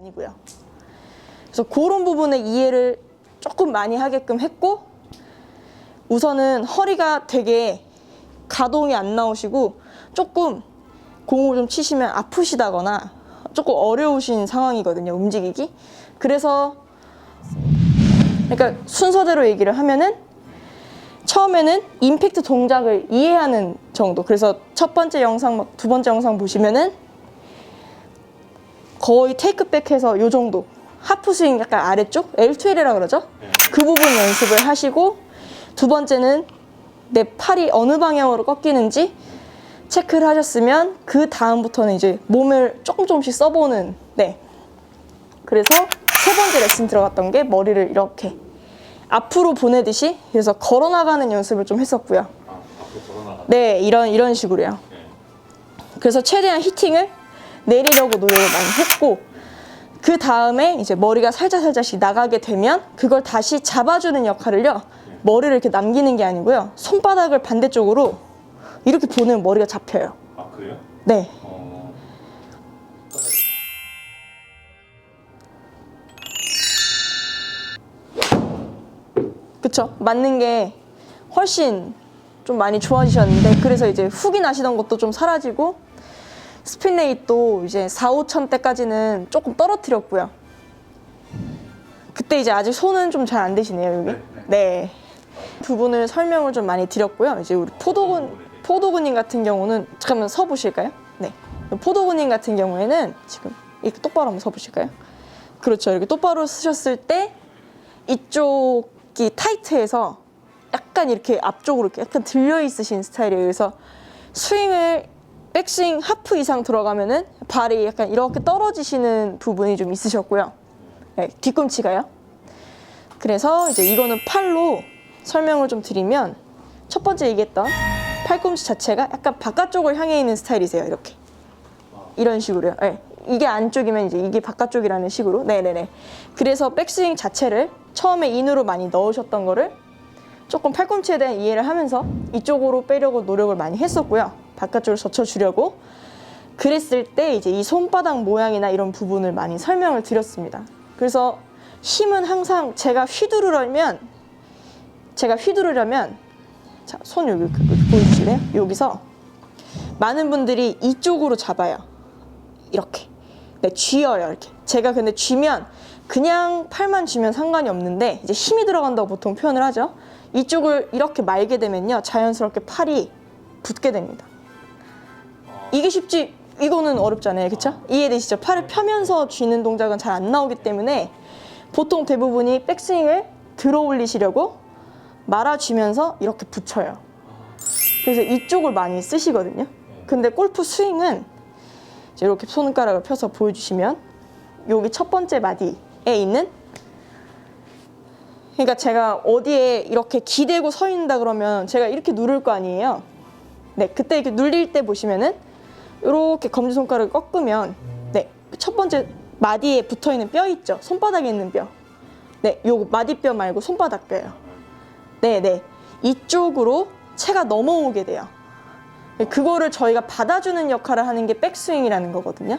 아니고요. 그래서 그런 부분에 이해를 조금 많이 하게끔 했고, 우선은 허리가 되게 가동이 안 나오시고 조금 공을 좀 치시면 아프시다거나 조금 어려우신 상황이거든요, 움직이기. 그래서 그러니까 순서대로 얘기를 하면은 처음에는 임팩트 동작을 이해하는 정도. 그래서 첫 번째 영상, 두 번째 영상 보시면은 거의 테이크백해서 요 정도. 하프 스윙 약간 아래쪽? L2L이라 그러죠? 그 부분 연습을 하시고, 두 번째는 내 팔이 어느 방향으로 꺾이는지 체크를 하셨으면 그 다음부터는 이제 몸을 조금씩 써보는, 네. 그래서 세 번째 레슨 들어갔던 게 머리를 이렇게 앞으로 보내듯이, 그래서 걸어나가는 연습을 좀 했었고요. 앞으로 걸어나가는. 네, 이런 식으로요. 네. 그래서 최대한 히팅을 내리려고 노력을 많이 했고, 그 다음에 이제 머리가 살짝씩 나가게 되면 그걸 다시 잡아주는 역할을요, 머리를 이렇게 남기는 게 아니고요, 손바닥을 반대쪽으로 이렇게 보내면 머리가 잡혀요. 아, 그래요? 네. 그쵸? 맞는 게 훨씬 좀 많이 좋아지셨는데, 그래서 이제 훅이 나시던 것도 좀 사라지고, 스핀 레이트도 이제 4-5천 대까지는 조금 떨어뜨렸고요. 그때 이제 아직 손은 좀 잘 안 되시네요, 여기. 네. 부분을 설명을 좀 많이 드렸고요. 이제 우리 포도군님 같은 경우는, 잠깐만 서 보실까요? 네. 포도군님 같은 경우에는 지금 이렇게 똑바로 한번 서 보실까요? 그렇죠. 이렇게 똑바로 쓰셨을 때 이쪽이 타이트해서 약간 이렇게 앞쪽으로 이렇게 약간 들려 있으신 스타일이에요. 그래서 스윙을 백스윙 하프 이상 들어가면은 발이 약간 이렇게 떨어지시는 부분이 좀 있으셨고요. 네, 뒤꿈치가요. 그래서 이제 이거는 팔로 설명을 좀 드리면, 첫 번째 얘기했던 팔꿈치 자체가 약간 바깥쪽을 향해 있는 스타일이세요. 이렇게. 이런 식으로요. 네. 이게 안쪽이면 이제 이게 바깥쪽이라는 식으로. 네네네. 그래서 백스윙 자체를 처음에 인으로 많이 넣으셨던 거를 조금 팔꿈치에 대한 이해를 하면서 이쪽으로 빼려고 노력을 많이 했었고요. 바깥쪽을 젖혀주려고. 그랬을 때 이제 이 손바닥 모양이나 이런 부분을 많이 설명을 드렸습니다. 그래서 힘은 항상 제가 휘두르려면, 자, 손 여기 보여주실래요? 여기서 많은 분들이 이쪽으로 잡아요. 이렇게. 네, 쥐어요, 이렇게. 제가 근데 쥐면 그냥 팔만 쥐면 상관이 없는데, 이제 힘이 들어간다고 보통 표현을 하죠. 이쪽을 이렇게 말게 되면요, 자연스럽게 팔이 붙게 됩니다. 이게 쉽지, 이거는 어렵잖아요, 그쵸? 이해되시죠? 팔을 펴면서 쥐는 동작은 잘 안 나오기 때문에 보통 대부분이 백스윙을 들어 올리시려고 말아쥐면서 이렇게 붙여요. 그래서 이쪽을 많이 쓰시거든요. 근데 골프 스윙은 이렇게 손가락을 펴서 보여주시면, 여기 첫 번째 마디에 있는, 그러니까 제가 어디에 이렇게 기대고 서 있는다 그러면 제가 이렇게 누를 거 아니에요. 네, 그때 이렇게 눌릴 때 보시면은 이렇게 검지손가락을 꺾으면, 네, 첫 번째 마디에 붙어 있는 뼈 있죠? 손바닥에 있는 뼈. 네, 요 마디뼈 말고 손바닥 뼈요. 네. 이쪽으로 채가 넘어오게 돼요. 그거를 저희가 받아주는 역할을 하는 게 백스윙이라는 거거든요.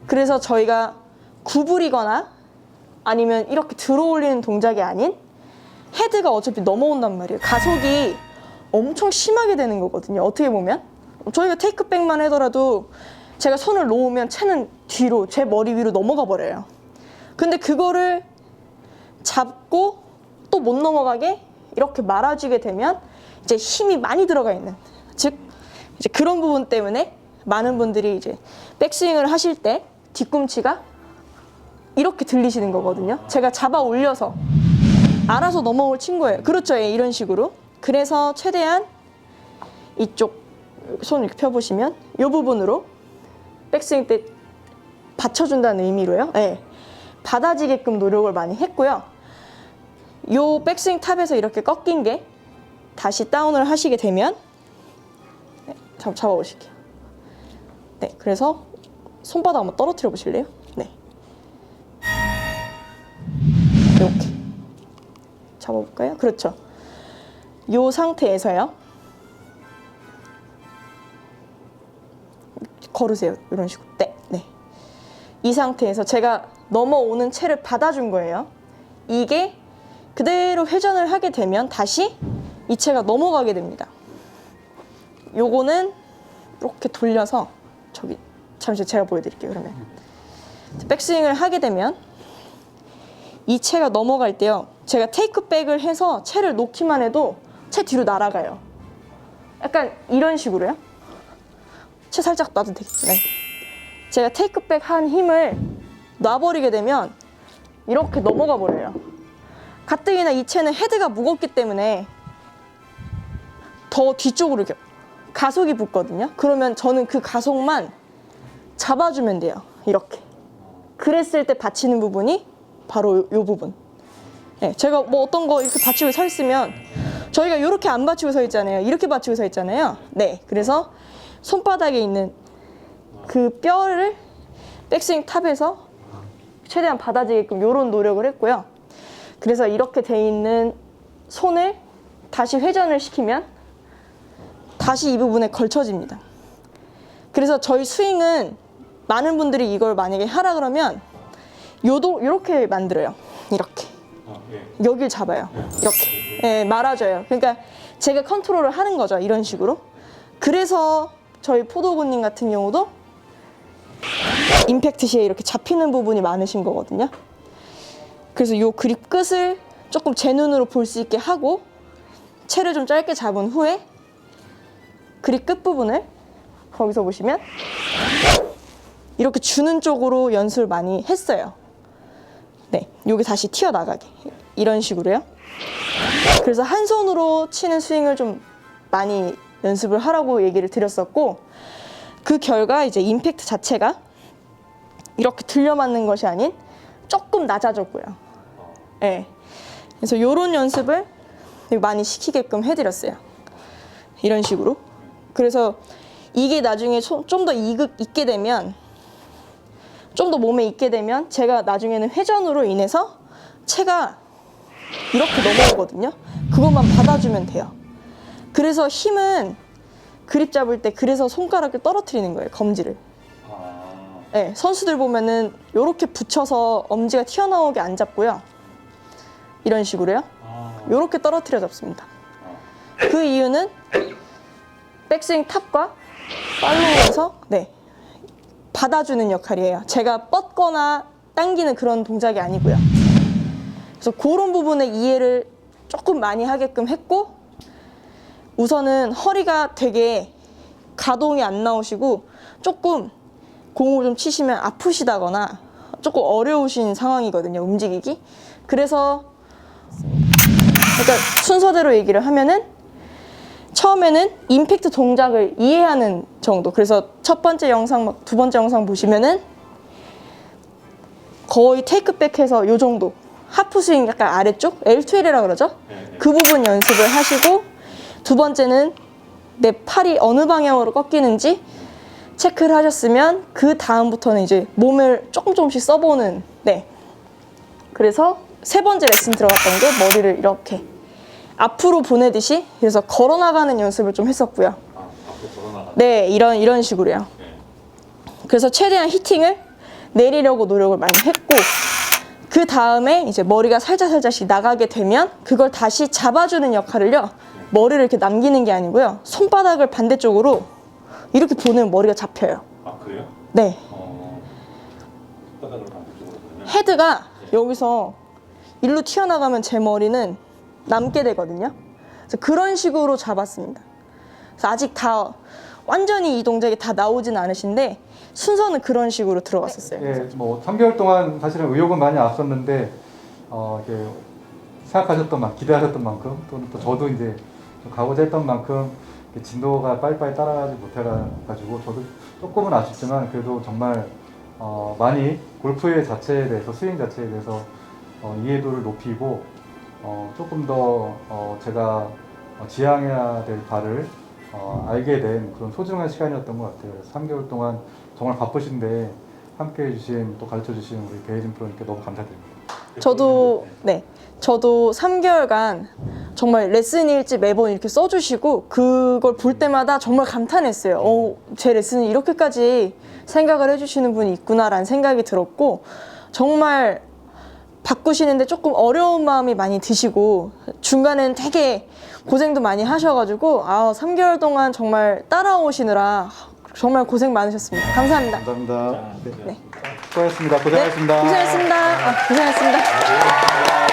그래서 저희가 구부리거나 아니면 이렇게 들어 올리는 동작이 아닌, 헤드가 어차피 넘어온단 말이에요. 가속이 엄청 심하게 되는 거거든요, 어떻게 보면. 저희가 테이크백만 하더라도 제가 손을 놓으면 채는 뒤로, 제 머리 위로 넘어가 버려요. 근데 그거를 잡고 또 못 넘어가게 이렇게 말아주게 되면 이제 힘이 많이 들어가 있는, 즉 이제 그런 부분 때문에 많은 분들이 이제 백스윙을 하실 때 뒤꿈치가 이렇게 들리시는 거거든요. 제가 잡아 올려서 알아서 넘어올 친구예요. 그렇죠, 예, 이런 식으로. 그래서 최대한 이쪽 손 이렇게 펴보시면 이 부분으로 백스윙 때 받쳐준다는 의미로요. 네, 받아지게끔 노력을 많이 했고요. 요 백스윙 탑에서 이렇게 꺾인 게 다시 다운을 하시게 되면, 네, 잡아보실게요. 네, 그래서 손바닥 한번 떨어뜨려 보실래요? 네, 이렇게 잡아볼까요? 그렇죠. 요 상태에서요, 걸으세요. 이런 식으로. 네. 이 상태에서 제가 넘어오는 채를 받아준 거예요. 이게 그대로 회전을 하게 되면 다시 이 채가 넘어가게 됩니다. 요거는 이렇게 돌려서 저기 잠시 제가 보여드릴게요. 그러면 백스윙을 하게 되면 이 채가 넘어갈 때요, 제가 테이크백을 해서 채를 놓기만 해도 채 뒤로 날아가요. 약간 이런 식으로요. 채 살짝 놔도 되겠죠. 네. 제가 테이크백 한 힘을 놔버리게 되면 이렇게 넘어가 버려요. 가뜩이나 이 채는 헤드가 무겁기 때문에 더 뒤쪽으로 이렇게 가속이 붙거든요. 그러면 저는 그 가속만 잡아주면 돼요. 이렇게. 그랬을 때 받치는 부분이 바로 이 부분. 네, 제가 뭐 어떤 거 이렇게 받치고 서 있으면 저희가 이렇게 안 받치고 서 있잖아요. 이렇게 받치고 서 있잖아요. 네, 그래서 손바닥에 있는 그 뼈를 백스윙 탑에서 최대한 받아지게끔 이런 노력을 했고요. 그래서 이렇게 돼 있는 손을 다시 회전을 시키면 다시 이 부분에 걸쳐집니다. 그래서 저희 스윙은 많은 분들이 이걸 만약에 하라 그러면 요렇게 만들어요. 이렇게. 여길 잡아요. 이렇게. 네, 말아줘요. 그러니까 제가 컨트롤을 하는 거죠. 이런 식으로. 그래서 저희 포도군님 같은 경우도 임팩트 시에 이렇게 잡히는 부분이 많으신 거거든요. 그래서 요 그립 끝을 조금 제 눈으로 볼 수 있게 하고 채를 좀 짧게 잡은 후에 그립 끝 부분을 거기서 보시면 이렇게 주는 쪽으로 연습을 많이 했어요. 네, 요게 다시 튀어나가게 이런 식으로요. 그래서 한 손으로 치는 스윙을 좀 많이 연습을 하라고 얘기를 드렸었고, 그 결과 이제 임팩트 자체가 이렇게 들려맞는 것이 아닌 조금 낮아졌고요. 네, 그래서 요런 연습을 많이 시키게끔 해드렸어요. 이런 식으로. 그래서 이게 나중에 좀 더 있게 되면, 좀 더 몸에 있게 되면 제가 나중에는 회전으로 인해서 채가 이렇게 넘어오거든요. 그것만 받아주면 돼요. 그래서 힘은 그립 잡을 때 그래서 손가락을 떨어뜨리는 거예요. 검지를. 네, 선수들 보면은 이렇게 붙여서 엄지가 튀어나오게 안 잡고요. 이런 식으로요. 이렇게 떨어뜨려 잡습니다. 그 이유는 백스윙 탑과 팔로우에서 네, 받아주는 역할이에요. 제가 뻗거나 당기는 그런 동작이 아니고요. 그래서 그런 부분의 이해를 조금 많이 하게끔 했고, 우선은 허리가 되게 가동이 안 나오시고 조금 공을 좀 치시면 아프시다거나 조금 어려우신 상황이거든요, 움직이기. 그래서 그러니까 순서대로 얘기를 하면은 처음에는 임팩트 동작을 이해하는 정도. 그래서 첫 번째 영상, 두 번째 영상 보시면은 거의 테이크백해서 요 정도. 하프 스윙 약간 아래쪽? L2L이라고 그러죠? 그 부분 연습을 하시고, 두 번째는 내 팔이 어느 방향으로 꺾이는지 체크를 하셨으면 그 다음부터는 이제 몸을 조금씩 써보는, 네. 그래서 세 번째 레슨 들어갔던 게 머리를 이렇게 앞으로 보내듯이, 그래서 걸어나가는 연습을 좀 했었고요. 앞으로 걸어나가. 네, 이런 식으로요. 그래서 최대한 히팅을 내리려고 노력을 많이 했고, 그 다음에 이제 머리가 살짝씩 나가게 되면 그걸 다시 잡아주는 역할을요, 머리를 이렇게 남기는 게 아니고요, 손바닥을 반대쪽으로 이렇게 보내면 머리가 잡혀요. 아, 그래요? 네. 손바닥으로 반대쪽으로 보면 헤드가 여기서 일로 튀어나가면 제 머리는 남게 되거든요. 그래서 그런 식으로 잡았습니다. 그래서 아직 다 완전히 이 동작이 다 나오진 않으신데 순서는 그런 식으로 들어갔었어요. 예, 뭐 3개월 동안 사실은 의욕은 많이 앞섰는데 이렇게 생각하셨던 만큼, 기대하셨던 만큼, 또 저도 이제 좀 가고자 했던 만큼 진도가 빨리빨리 따라가지 못해가지고 저도 조금은 아쉽지만 그래도 정말 많이 골프의 자체에 대해서, 스윙 자체에 대해서 이해도를 높이고 조금 더 제가 지향해야 될 바를 알게 된 그런 소중한 시간이었던 것 같아요. 그래서 3개월 동안 정말 바쁘신데 함께 해주신, 또 가르쳐 주신 우리 배혜진 프로님께 너무 감사드립니다. 저도 3개월간 정말 레슨 일지 매번 이렇게 써주시고 그걸 볼 때마다 정말 감탄했어요. 제 레슨을 이렇게까지 생각을 해주시는 분이 있구나라는 생각이 들었고, 정말 바꾸시는데 조금 어려운 마음이 많이 드시고 중간에는 되게 고생도 많이 하셔가지고 3개월 동안 정말 따라오시느라 정말 고생 많으셨습니다. 감사합니다. 감사합니다. 네. 수고하셨습니다. 고생하셨습니다. 고생하셨습니다. 고생하셨습니다.